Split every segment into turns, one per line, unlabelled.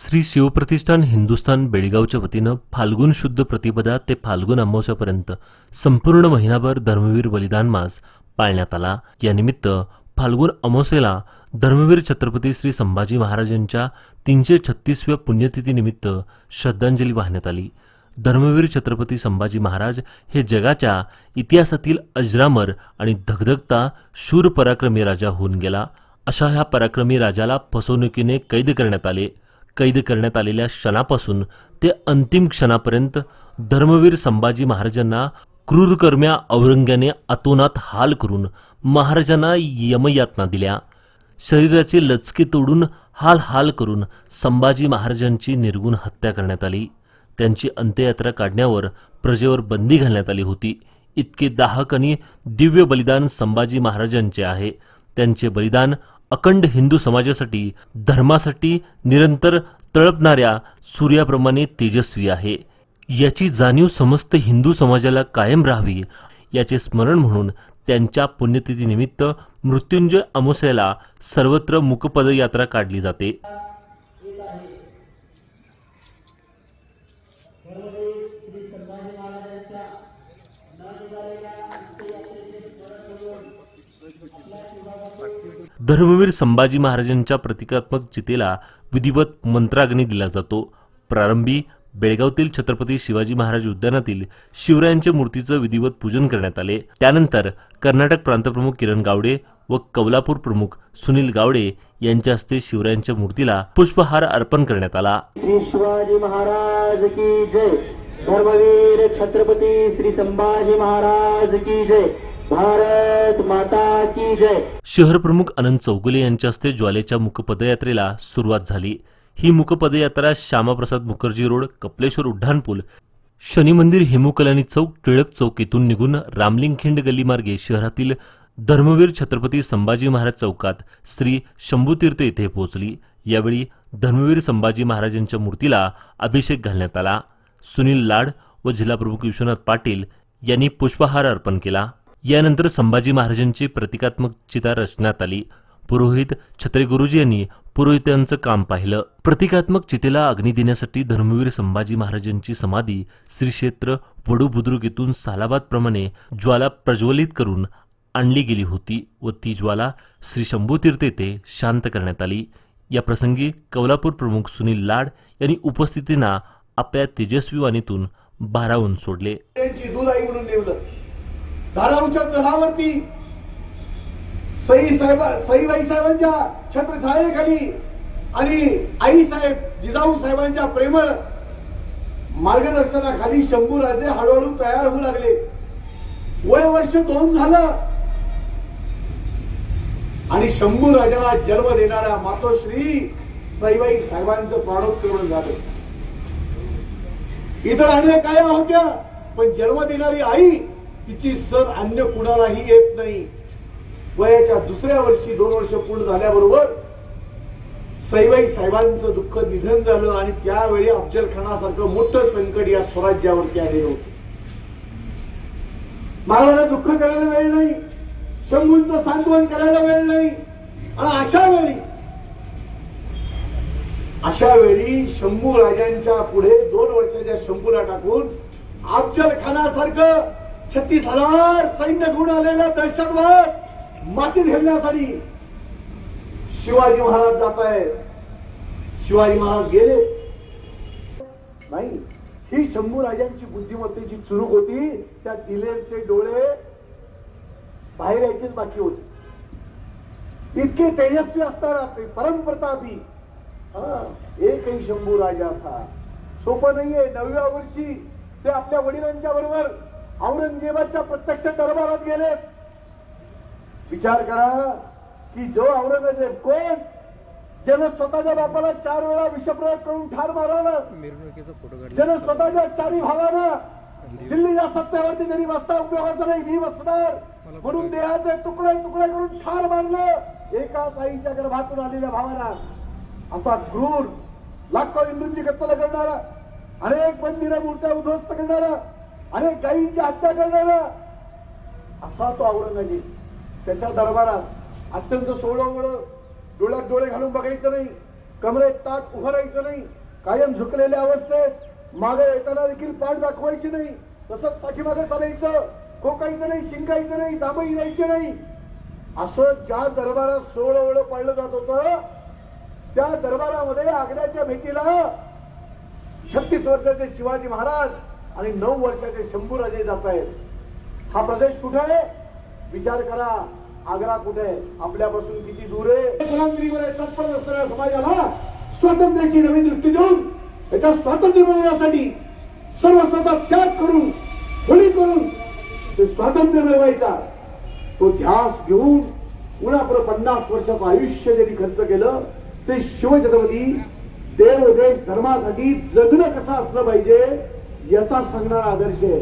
श्री शिवप्रतिष्ठान हिंदुस्थान बेळगावच्या वतीनं फाल्गुन शुद्ध प्रतिपदा ते फाल्गुन अमावस्यापर्यंत संपूर्ण महिनाभर धर्मवीर बलिदान मास पाळण्यात आला। या निमित्त फाल्गुन अमावस्येला धर्मवीर छत्रपती श्री संभाजी महाराजांच्या 336व्या पुण्यतिथी निमित्त श्रद्धांजली वाहण्यात आली। धर्मवीर छत्रपती संभाजी महाराज हे जगाच्या इतिहासातील अजरामर आणि धगधगता शूर पराक्रमी राजा होऊन गेला। अशा ह्या पराक्रमी राजाला फसवणुकीने कैद करण्यात आले। कैद करण्यात आलेल्या क्षणापासून ते अंतिम क्षणापर्यंत धर्मवीर संभाजी महाराजांना क्रूरकर्म्या औरंग्याने अतोनात हाल करून महाराजांना यमयातना दिल्या। शरीराचे लचके तोडून हाल हाल करून संभाजी महाराजांची निर्गुण हत्या करण्यात आली। त्यांची अंत्ययात्रा काढण्यावर प्रजेवर बंदी घालण्यात आली होती। इतके दाहक आणि दिव्य बलिदान संभाजी महाराजांचे आहे। त्यांचे बलिदान अखंड हिंदू समाजासाठी धर्मासाठी निरंतर तळपणाऱ्या सूर्याप्रमाणे तेजस्वी आहे। याची जाणीव समस्त हिंदू समाजाला कायम राहावी याचे स्मरण म्हणून त्यांच्या पुण्यतिथीनिमित्त मृत्युंजय अमावस्येला सर्वत्र मुकपदयात्रा काढली जाते। धर्मवीर संभाजी महाराजांच्या प्रतिकात्मक चितेला विधिवत मंत्राग्नी दिला जातो। प्रारंभी बेळगावतील छत्रपती शिवाजी महाराज उद्यानातील शिवरायांच्या मूर्तीचं विधिवत पूजन करण्यात आले। त्यानंतर कर्नाटक प्रांतप्रमुख किरण गावडे व कौलापूर प्रमुख सुनील गावडे यांच्या हस्ते शिवरायांच्या मूर्तीला पुष्पहार अर्पण करण्यात आला।
श्री शिवाजी महाराज की जय। धर्मवीर छत्रपती श्री संभाजी महाराज की जय। भारत माता की जय।
शहर प्रमुख अनंत चौगुले यांच्या हस्ते ज्वालेच्या मुकपदयात्रेला सुरुवात झाली। ही मुकपदयात्रा श्यामाप्रसाद मुखर्जी रोड, कपलेश्वर उड्डाणपूल, शनी मंदिर, हेमुकलानी चौक, टिळक चौक येथून निघून रामलिंगखिंड गल्ली मार्गे शहरातील धर्मवीर छत्रपती संभाजी महाराज चौकात श्री शंभूतीर्थ येथे पोहोचली। यावेळी धर्मवीर संभाजी महाराजांच्या मूर्तीला अभिषेक घालण्यात आला। सुनील लाड व जिल्हा प्रमुख विश्वनाथ पाटील यांनी पुष्पहार अर्पण केला। यानंतर संभाजी महाराजांची प्रतिकात्मक चिता रचण्यात आली। पुरोहित छत्रे गुरुजी यांनी पुरोहितांचं काम पाहिलं। प्रतिकात्मक चितेला अग्नी देण्यासाठी धर्मवीर संभाजी महाराजांची समाधी श्री क्षेत्र वडू बुद्रुक येथून सालाबाद प्रमाणे ज्वाला प्रज्वलित करून आणली गेली होती व ती ज्वाला श्री शंभूतीर्थ येथे शांत करण्यात आली। या प्रसंगी कौलापूर प्रमुख सुनील लाड यांनी उपस्थितींना आपल्या तेजस्वी वाणीतून भारावून सोडले।
धाराऊच्या तहावरती सईबाई साहेबांच्या छत्रछायेखाली आणि आई साहेब जिजाऊ साहेबांच्या प्रेमळ मार्गदर्शनाखाली शंभूराजे हळूहळू तयार होऊ लागले। वय वर्ष 2 झालं आणि शंभूराजाला जन्म देणाऱ्या मातोश्री सईबाई साहेबांचं प्राणोत्तरण झालं। इतर अनेक आया होत्या पण जन्म देणारी आई तिची सर अन्य कुणालाही येत नाही। वयाच्या दुसऱ्या वर्षी 2 वर्ष पूर्ण झाल्याबरोबर सईबाई साहेबांचं दुःख निधन झालं आणि त्यावेळी अफजल खानासारखं मोठं संकट या स्वराज्यावरती आलेलं होतं। महाराजांना दुःख करायला वेळ नाही, शंभूंचं सांत्वन करायला वेळ नाही आणि अशा वेळी शंभू राजांच्या पुढे 2 वर्षाच्या शंभूला टाकून अफजल खानासारखं 36,000 सैन्य घेऊन आलेला दहशतवाद मातीत घालण्यासाठी शिवाजी महाराज जात आहेत। शिवाजी महाराज गेले नाही। ही शंभू राजांची बुद्धिमत्तेची चुरूक होती। त्या दिलेरचे डोळे बाहेर यायचेच बाकी होते। इतके तेजस्वी असताना परमप्रतापी एकही शंभू राजा था। सोपं नाहीये। 9व्या वर्षी ते आपल्या वडिलांच्या बरोबर औरंगजेबाच्या प्रत्यक्ष दरबारात गेले। विचार करा की जो औरंगजेब कोण, ज्यानं स्वतःच्या बापाला 4 वेळा विषप्रयोग करून ठार मारलं, ज्यानं स्वतःच्या 4 भावांना दिल्लीच्या सत्तेवरती जरी बसता उपयोगाचा नाही, मी बसणार म्हणून देहाचे तुकडे तुकडे करून ठार मारलं एकाच आईच्या गर्भातून आलेल्या भावांना। असा क्रूर, लाखो हिंदूंची कत्तल करणारा, अनेक मंदिरं मूर्त्या उद्ध्वस्त करणारा, अनेक गायींची हत्या करणारा असा तो औरंगजेब। त्याच्या दरबारात अत्यंत सोळं डोळ्यात डोळे घालून बघायचं नाही, कमरेत ताट उभं राहायचं नाही, कायम झुकलेल्या अवस्थेत मागे येताना देखील पाठ दाखवायची नाही, तसंच पाठीमागे चालायचं, खोकायचं नाही, शिंकायचं नाही, जांभई द्यायची नाही. असं ज्या दरबारात सोळं पाळलं जात होतं त्या दरबारामध्ये आग्र्याच्या भेटीला 36 वर्षाचे शिवाजी महाराज आणि 9 वर्षाचे शंभूराजे जात आहेत. हा प्रदेश कुठे आहे विचार करा. आग्रा कुठे आहे, आपल्यापासून किती दूर आहे. गुलामगिरीमध्ये तत्पर असणाऱ्या समाजाला स्वातंत्र्याची नवी दृष्टी देऊन त्याच्या स्वातंत्र्य मिळवण्यासाठी सर्वस्वाचा त्याग करून होळी करून ते स्वातंत्र्य मिळवायचा तो ध्यास घेऊन पुन्हा 50 वर्षाचं आयुष्य ज्यांनी खर्च केलं ते शिवछत्रपती देव देश धर्मासाठी जगणं कसं असलं पाहिजे याचा सांगणारा आदर्श आहे.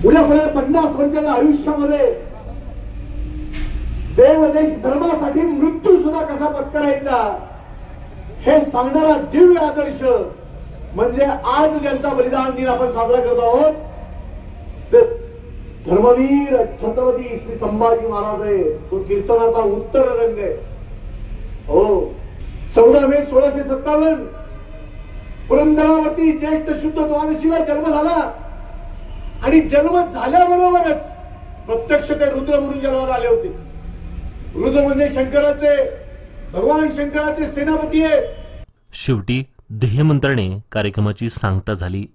उद्या 50 वर्षाच्या आयुष्यामध्ये देव देश धर्मासाठी मृत्यू सुद्धा कसा पत्करायचा हे सांगणारा दिव्य आदर्श म्हणजे आज ज्यांचा बलिदान दिन आपण साजरा करत आहोत ते धर्मवीर छत्रपती श्री संभाजी महाराज आहे. तो कीर्तनाचा उत्तर रंग आहे. हो 14 मे 1657 पुरंदरावरती ज्येष्ठ शुद्ध द्वादशीला जन्म झाला आणि जन्म झाल्याबरोबरच प्रत्यक्ष ते रुद्र म्हणून जन्माला आले होते. रुद्र म्हणजे शंकराचे भगवान शंकराचे सेनापती आहे.
शेवटी ध्येयमंत्राने कार्यक्रमाची सांगता झाली.